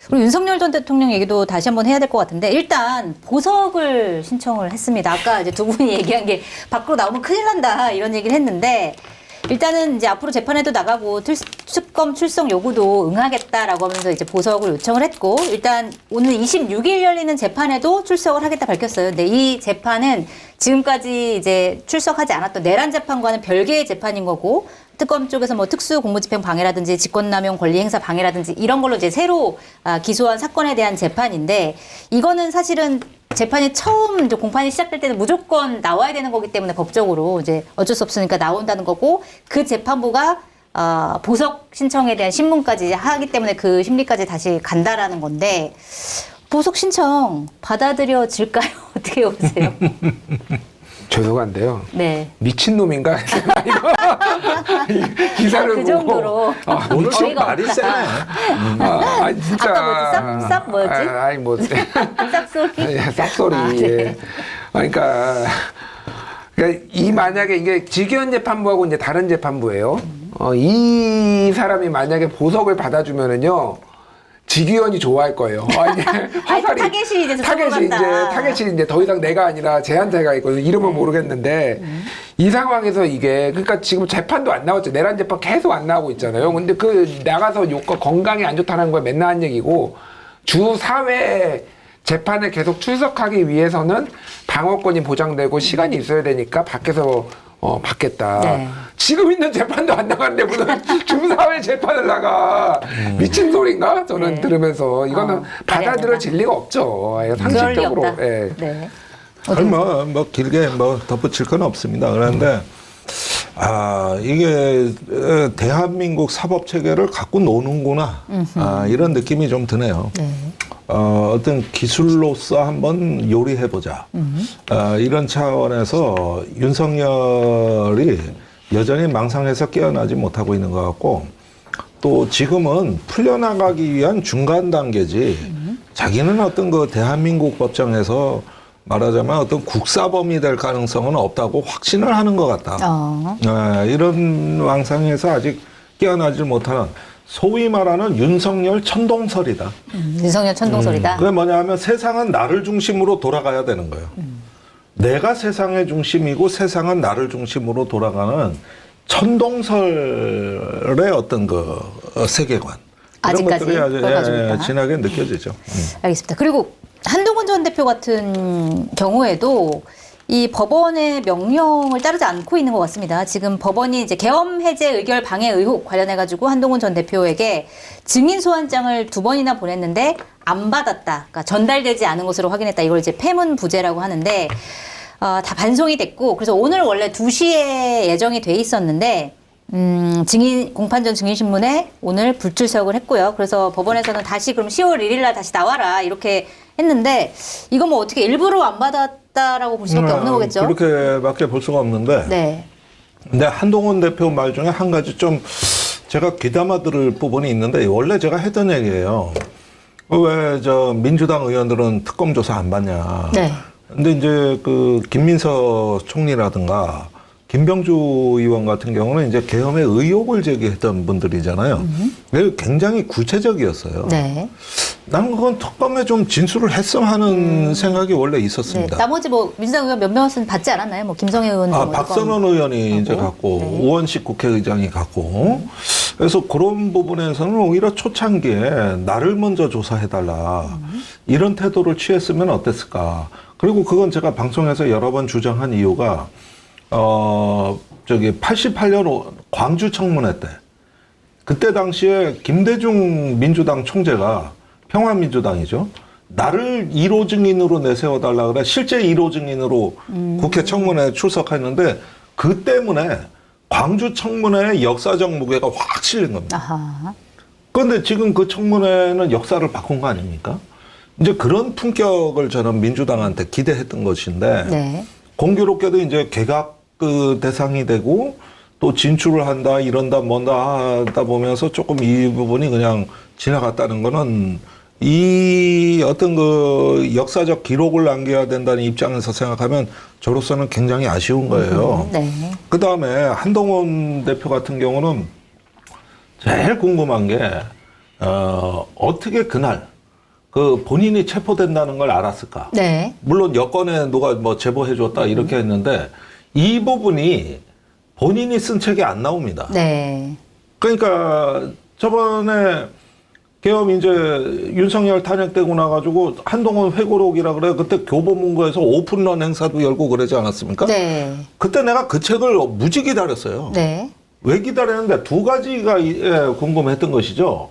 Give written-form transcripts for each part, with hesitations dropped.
그리고 윤석열 전 대통령 얘기도 다시 한번 해야 될 것 같은데 일단 보석을 신청을 했습니다. 아까 이제 두 분이 얘기한 게 밖으로 나오면 큰일 난다 이런 얘기를 했는데 일단은 이제 앞으로 재판에도 나가고 특검 출석 요구도 응하겠다라고 하면서 이제 보석을 요청을 했고 일단 오늘 26일 열리는 재판에도 출석을 하겠다 밝혔어요. 근데 이 재판은 지금까지 이제 출석하지 않았던 내란 재판과는 별개의 재판인 거고 특검 쪽에서 뭐 특수 공무집행 방해라든지 직권남용 권리행사 방해라든지 이런 걸로 이제 새로 기소한 사건에 대한 재판인데 이거는 사실은 재판이 처음 이제 공판이 시작될 때는 무조건 나와야 되는 거기 때문에 법적으로 이제 어쩔 수 없으니까 나온다는 거고 그 재판부가 보석 신청에 대한 신문까지 하기 때문에 그 심리까지 다시 간다라는 건데 보석 신청 받아들여질까요? 어떻게 보세요? 죄송한데요. 네. 미친놈인가? 기사를 그 정도로. 보고. 오늘 좀 어이가 말이 없다. 세네. 진짜. 아까 뭐지? 쌉 뭐였지? 아니, 뭐. 쌉소리? 쌉소리. 아, 예. 네. 그러니까 이 만약에 이게 직위원 재판부하고 이제 다른 재판부예요. 이 사람이 만약에 보석을 받아주면은요. 직위원이 좋아할 거예요. 화살이 타겟이 이제 타겟이 이제 더 이상 내가 아니라 쟤한테가 있거든요. 이름은 모르겠는데 이 상황에서 이게 그러니까 지금 재판도 안 나왔죠. 내란 재판 계속 안 나오고 있잖아요. 근데 그 나가서 요거 건강에 안 좋다는 거에 맨날 한 얘기고 주 4회 재판에 계속 출석하기 위해서는 방어권이 보장되고 시간이 있어야 되니까 밖에서 받겠다. 네. 지금 있는 재판도 안 나갔는데 무슨 중4회 재판을 나가. 미친 소리인가? 저는 네. 들으면서 이거는 받아들여질 리가 없죠. 상식적으로. 그럴 리 없다. 예. 네. 아니, 뭐 길게 뭐 덧붙일 건 없습니다. 그런데 이게 대한민국 사법 체계를 갖고 노는구나. 이런 느낌이 좀 드네요. 네. 어떤 기술로서 한번 요리해보자. 이런 차원에서 윤석열이 여전히 망상에서 깨어나지 못하고 있는 것 같고 또 지금은 풀려나가기 위한 중간 단계지 자기는 어떤 그 대한민국 법정에서 말하자면 어떤 국사범이 될 가능성은 없다고 확신을 하는 것 같다. 이런 망상에서 아직 깨어나지 못하는 소위 말하는 윤석열 천동설이다. 윤석열 천동설이다. 그게 뭐냐 하면 세상은 나를 중심으로 돌아가야 되는 거예요. 내가 세상의 중심이고 세상은 나를 중심으로 돌아가는 천동설의 어떤 그 세계관. 이런 아직까지 것들이 아주 그걸 가지고 있다. 진하게 느껴지죠. 알겠습니다. 그리고 한동훈 전 대표 같은 경우에도 이 법원의 명령을 따르지 않고 있는 것 같습니다. 지금 법원이 이제 계엄 해제 의결 방해 의혹 관련해가지고 한동훈 전 대표에게 증인 소환장을 2번이나 보냈는데 안 받았다. 그러니까 전달되지 않은 것으로 확인했다. 이걸 이제 폐문부재라고 하는데 다 반송이 됐고 그래서 오늘 원래 2시에 예정이 돼 있었는데 공판 전 증인신문에 오늘 불출석을 했고요. 그래서 법원에서는 다시 그럼 10월 1일 날 다시 나와라 이렇게 했는데 이거 뭐 어떻게 일부러 안 받았다라고 볼 수밖에 없는 거겠죠? 그렇게밖에 볼 수가 없는데. 네. 근데 한동훈 대표 말 중에 한 가지 좀 제가 귀담아 들을 부분이 있는데 원래 제가 했던 얘기예요. 왜 민주당 의원들은 특검 조사 안 받냐. 네. 근데 이제 그 김민서 총리라든가 김병주 의원 같은 경우는 이제 계엄의 의혹을 제기했던 분들이잖아요. 굉장히 구체적이었어요. 네. 난 그건 특검에 좀 진술을 했으면 하는 생각이 원래 네. 있었습니다. 나머지 뭐 민주당 의원 몇 명은 받지 않았나요? 뭐 김성애 의원도 박선원 의원이 이제 갖고 네. 우원식 국회의장이 갖고 그래서 그런 부분에서는 오히려 초창기에 나를 먼저 조사해달라 이런 태도를 취했으면 어땠을까. 그리고 그건 제가 방송에서 여러 번 주장한 이유가 88년 광주 청문회 때 그때 당시에 김대중 민주당 총재가 평화민주당이죠. 나를 1호 증인으로 내세워달라 그래. 실제 1호 증인으로 국회 청문회에 출석했는데 그 때문에 광주 청문회의 역사적 무게가 확 실린 겁니다. 아하. 그런데 지금 그 청문회는 역사를 바꾼 거 아닙니까? 이제 그런 품격을 저는 민주당한테 기대했던 것인데 네. 공교롭게도 이제 개각 그 대상이 되고 또 진출을 한다 이런다 뭔다 하다 보면서 조금 이 부분이 그냥 지나갔다는 거는 이 어떤 그 역사적 기록을 남겨야 된다는 입장에서 생각하면 저로서는 굉장히 아쉬운 거예요. 네. 그 다음에 한동훈 대표 같은 경우는 제일 궁금한 게 어떻게 그날 그 본인이 체포된다는 걸 알았을까? 네. 물론 여권에 누가 뭐 제보해줬다 이렇게 했는데 이 부분이 본인이 쓴 책에 안 나옵니다. 네. 그러니까 저번에 계엄 이제 윤석열 탄핵되고 나가지고 한동훈 회고록이라 그래 그때 교보문고에서 오픈런 행사도 열고 그러지 않았습니까? 네. 그때 내가 그 책을 무지 기다렸어요. 네. 왜 기다렸는데 두 가지가 궁금했던 것이죠.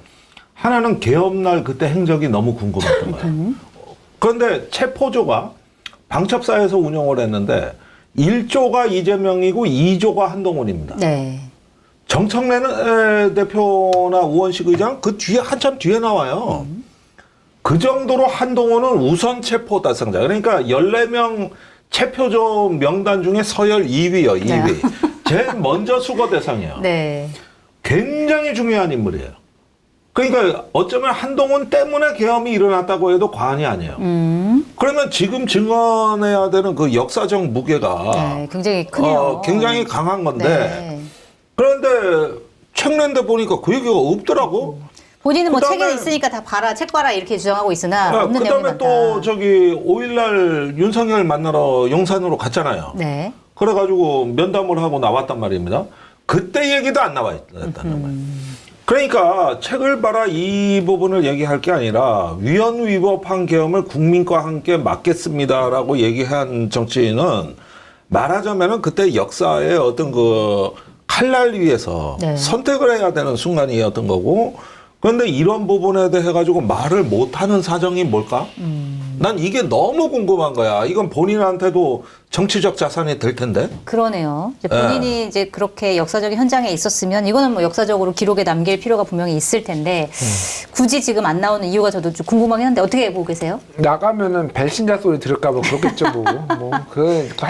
하나는 계엄날 그때 행적이 너무 궁금했던 거예요. 그런데 체포조가 방첩사에서 운영을 했는데 1조가 이재명이고 2조가 한동훈입니다. 네. 정청래 대표나 우원식 의장 그 뒤에 한참 뒤에 나와요. 그 정도로 한동훈은 우선 체포 달성자. 그러니까 14명 체포조 명단 중에 서열 2위요. 2위. 네. 제일 먼저 수거 대상이에요. 네. 굉장히 중요한 인물이에요. 그러니까 어쩌면 한동훈 때문에 계엄이 일어났다고 해도 과언이 아니에요. 그러면 지금 증언해야 되는 그 역사적 무게가 네, 굉장히 크네요. 굉장히 강한 건데 네. 그런데 책 낸데 보니까 그 얘기가 없더라고. 본인은 뭐 그다음에- 책에 있으니까 다 봐라, 책 봐라 이렇게 주장하고 있으나 없는 내용이 그다음에 많다. 또 저기 5일날 윤석열 만나러 용산으로 갔잖아요. 네. 그래가지고 면담을 하고 나왔단 말입니다. 그때 얘기도 안 나왔다는 거예요. 그러니까 책을 봐라 이 부분을 얘기할 게 아니라 위헌 위법한 계엄을 국민과 함께 막겠습니다라고 얘기한 정치인은 말하자면은 그때 역사의 어떤 그 칼날 위에서 네. 선택을 해야 되는 순간이었던 거고 그런데 이런 부분에 대해 가지고 말을 못하는 사정이 뭘까? 난 이게 너무 궁금한 거야. 이건 본인한테도 정치적 자산이 될 텐데. 그러네요. 이제 본인이 이제 그렇게 역사적인 현장에 있었으면 이거는 뭐 역사적으로 기록에 남길 필요가 분명히 있을 텐데 굳이 지금 안 나오는 이유가 저도 좀 궁금하긴 한데 어떻게 보고 계세요? 나가면은 배신자 소리 들을까봐 그렇겠죠, 뭐.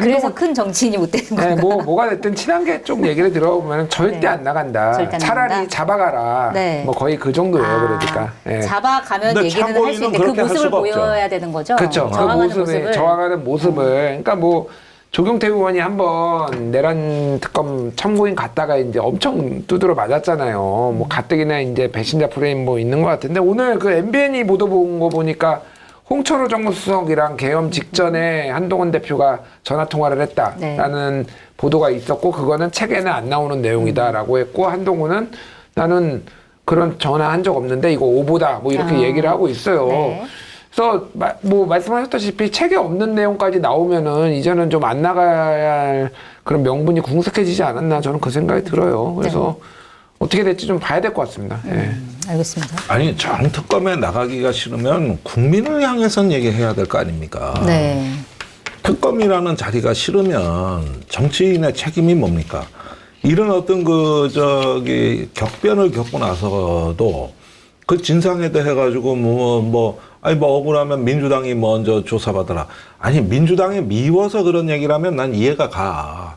그래서 큰 정치인이 못 되는 네, 건가? 뭐가 됐든 친한 게 쪽 얘기를 들어보면 절대 네. 안 나간다. 절대 안 차라리 나간다? 잡아가라. 네. 뭐 거의 그 정도예요, 아, 그러니까. 예. 잡아가면 근데 얘기는 할 수 참고인은 있는데 그 그렇게 할 모습을 수가 없죠. 보여야 되는 거죠? 그렇죠. 그 저항하는 모습을, 저항하는 모습을. 그러니까 뭐 조경태 의원이 한번 내란 특검 참고인 갔다가 이제 엄청 두드러 맞았잖아요. 뭐 가뜩이나 이제 배신자 프레임 뭐 있는 것 같은데 오늘 그 MBN이 보도 본 거 보니까 홍철호 정무수석이랑 계엄 직전에 한동훈 대표가 전화 통화를 했다라는 보도가 있었고 그거는 책에는 안 나오는 내용이다라고 했고 한동훈은 나는 그런 전화 한 적 없는데 이거 오보다 뭐 이렇게 얘기를 하고 있어요. 네. 그래서 뭐 말씀하셨다시피 책에 없는 내용까지 나오면은 이제는 좀 안 나가야 할 그런 명분이 궁색해지지 않았나 저는 그 생각이 들어요. 그래서 어떻게 될지 좀 봐야 될 것 같습니다. 예. 알겠습니다. 아니 정특검에 나가기가 싫으면 국민을 향해선 얘기해야 될 거 아닙니까? 네. 특검이라는 자리가 싫으면 정치인의 책임이 뭡니까? 이런 어떤 그 저기 격변을 겪고 나서도 그 진상에 대해 가지고 뭐 억울하면 민주당이 먼저 조사받아라. 아니 민주당이 미워서 그런 얘기를 하면 난 이해가 가.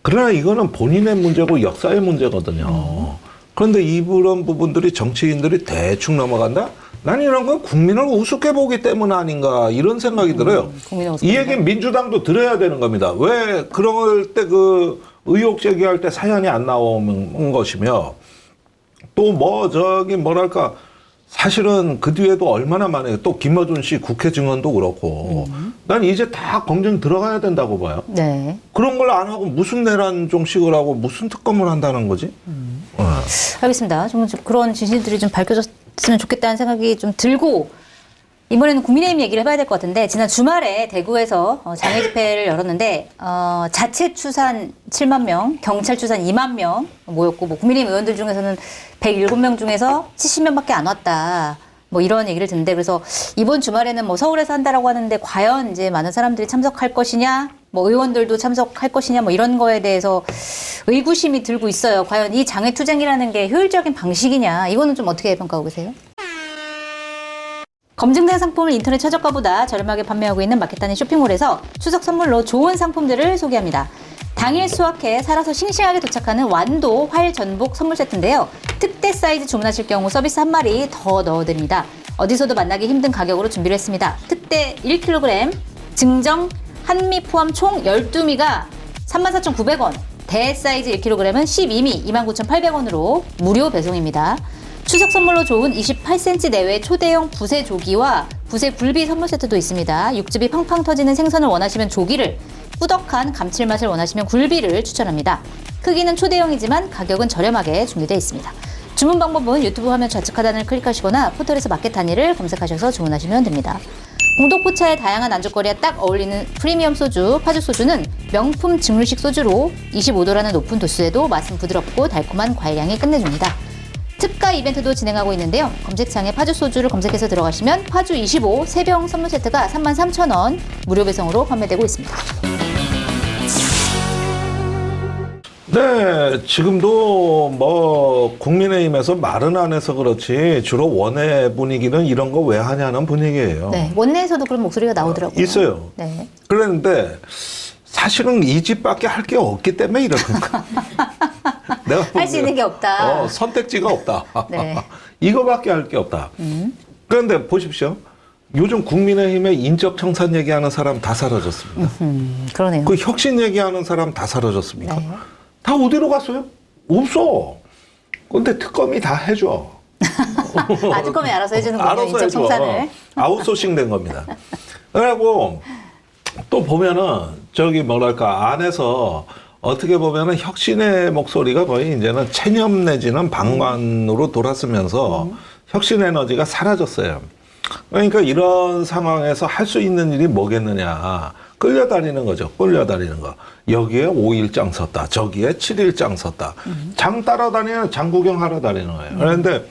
그러나 이거는 본인의 문제고 역사의 문제거든요. 그런데 이런 부분들이 정치인들이 대충 넘어간다? 난 이런 건 국민을 우습게 보기 때문 아닌가 이런 생각이 들어요. 국민을 우습게 이 얘기는 민주당도 들어야 되는 겁니다. 왜 그럴 때 그 의혹 제기할 때 사연이 안 나오는 것이며 또 뭐 저기 뭐랄까 사실은 그 뒤에도 얼마나 많아요. 또 김어준 씨 국회 증언도 그렇고 난 이제 다 검증 들어가야 된다고 봐요. 네. 그런 걸 안 하고 무슨 내란 종식을 하고 무슨 특검을 한다는 거지? 알겠습니다. 좀 그런 진실들이 좀 밝혀졌으면 좋겠다는 생각이 좀 들고 이번에는 국민의힘 얘기를 해봐야 될 것 같은데 지난 주말에 대구에서 장애 집회를 열었는데 자체 추산 7만 명, 경찰 추산 2만 명 모였고 뭐 국민의힘 의원들 중에서는 107명 중에서 70명밖에 안 왔다. 뭐 이런 얘기를 듣는데 그래서 이번 주말에는 뭐 서울에서 한다라고 하는데 과연 이제 많은 사람들이 참석할 것이냐, 뭐 의원들도 참석할 것이냐, 뭐 이런 거에 대해서 의구심이 들고 있어요. 과연 이 장애 투쟁이라는 게 효율적인 방식이냐, 이거는 좀 어떻게 평가하고 계세요? 검증된 상품을 인터넷 최저가보다 저렴하게 판매하고 있는 마켓단의 쇼핑몰에서 추석 선물로 좋은 상품들을 소개합니다. 당일 수확해 살아서 싱싱하게 도착하는 완도 활 전복 선물 세트인데요. 특대 사이즈 주문하실 경우 서비스 한 마리 더 넣어드립니다. 어디서도 만나기 힘든 가격으로 준비를 했습니다. 특대 1kg, 증정 한미 포함 총 12미가 34,900원, 대 사이즈 1kg은 12미 29,800원으로 무료 배송입니다. 추석 선물로 좋은 28cm 내외 초대형 부세 조기와 부세 굴비 선물 세트도 있습니다. 육즙이 팡팡 터지는 생선을 원하시면 조기를, 꾸덕한 감칠맛을 원하시면 굴비를 추천합니다. 크기는 초대형이지만 가격은 저렴하게 준비되어 있습니다. 주문 방법은 유튜브 화면 좌측 하단을 클릭하시거나 포털에서 마켓하니를 검색하셔서 주문하시면 됩니다. 공독포차의 다양한 안주거리에 딱 어울리는 프리미엄 소주, 파주 소주는 명품 증류식 소주로 25도라는 높은 도수에도 맛은 부드럽고 달콤한 과일향이 끝내줍니다. 특가 이벤트도 진행하고 있는데요. 검색창에 파주 소주를 검색해서 들어가시면 파주 25 3병 선물 세트가 33,000원 무료 배송으로 판매되고 있습니다. 네, 지금도 뭐 국민의힘에서 말은 안 해서 그렇지 주로 원외 분위기는 이런 거 왜 하냐는 분위기예요. 네, 원내에서도 그런 목소리가 나오더라고요. 있어요. 네. 그런데 사실은 이 집밖에 할 게 없기 때문에 이러는 거야. 내가 할 수 있는 게 없다. 선택지가 없다. 네. 이거밖에 할 게 없다. 그런데 보십시오. 요즘 국민의힘에 인적 청산 얘기하는 사람 다 사라졌습니다. 그러네요. 그 혁신 얘기하는 사람 다 사라졌습니까? 네. 다 어디로 갔어요? 없어. 근데 특검이 다 해줘. 특검이 알아서 해주는군요. 알아서 인적 해줘. 청산을. 아웃소싱 된 겁니다. 그리고 또 보면은 저기 뭐랄까 안에서 어떻게 보면은 혁신의 목소리가 거의 이제는 체념 내지는 방관으로 돌았으면서 혁신 에너지가 사라졌어요. 그러니까 이런 상황에서 할 수 있는 일이 뭐겠느냐. 끌려다니는 거죠. 끌려다니는 거. 여기에 5일장 섰다. 저기에 7일장 섰다. 장 따라다니는 장 구경하러 다니는 거예요. 그런데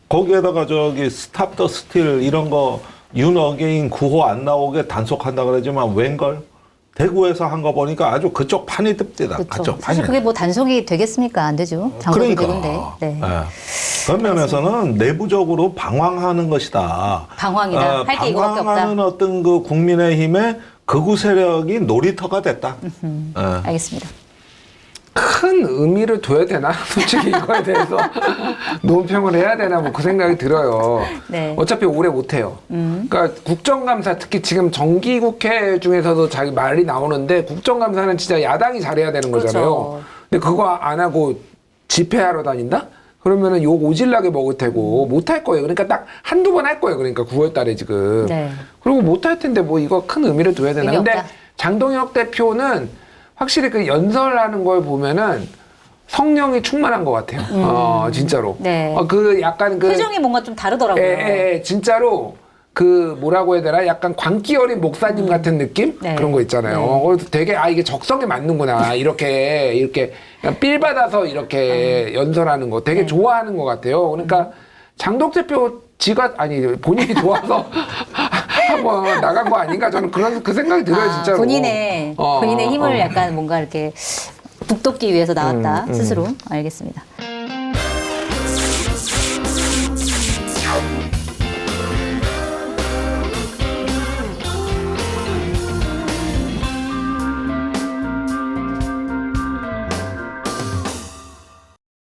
거기에다가 저기 스탑 더 스틸 이런 거 윤어게인 구호 안 나오게 단속한다 그러지만 웬걸? 대구에서 한 거 보니까 아주 그쪽 판이 듭디다. 그렇죠. 그쪽 판이. 사실 그게 뭐 단속이 되겠습니까? 안 되죠. 장관이 되는데. 네. 예. 그런 면에서는 내부적으로 방황하는 것이다. 방황이다. 할 게 이거밖에 없다. 방황하는 어떤 그 국민의힘의 극우 세력이 놀이터가 됐다. 예. 알겠습니다. 큰 의미를 둬야 되나? 솔직히 이거에 대해서 논평을 해야 되나? 뭐 그 생각이 들어요. 네. 어차피 오래 못해요. 그러니까 국정감사 특히 지금 정기국회 중에서도 자기 말이 나오는데 국정감사는 진짜 야당이 잘해야 되는 거잖아요. 그렇죠. 근데 그거 안 하고 집회하러 다닌다? 그러면은 욕 오질나게 먹을 테고 못할 거예요. 그러니까 딱 한두 번 할 거예요. 그러니까 9월 달에 지금. 네. 그리고 못할 텐데 뭐 이거 큰 의미를 둬야 되나? 의미 근데 없다. 장동혁 대표는 확실히 그 연설하는 걸 보면은 성령이 충만한 것 같아요. 진짜로. 네. 그 약간 그 표정이 뭔가 좀 다르더라고요. 진짜로 그 뭐라고 해야 되나? 약간 광기 어린 목사님 같은 느낌? 네. 그런 거 있잖아요. 네. 그래서 되게 이게 적성에 맞는구나. 이렇게 그냥 삘 받아서 이렇게 연설하는 거 되게 네. 좋아하는 것 같아요. 그러니까 장독 대표 본인이 좋아서 한번 나간 거 아닌가 저는 그 생각이 들어요 진짜로. 본인의 힘을 약간 뭔가 이렇게 북돋기 위해서 나왔다 스스로. 알겠습니다.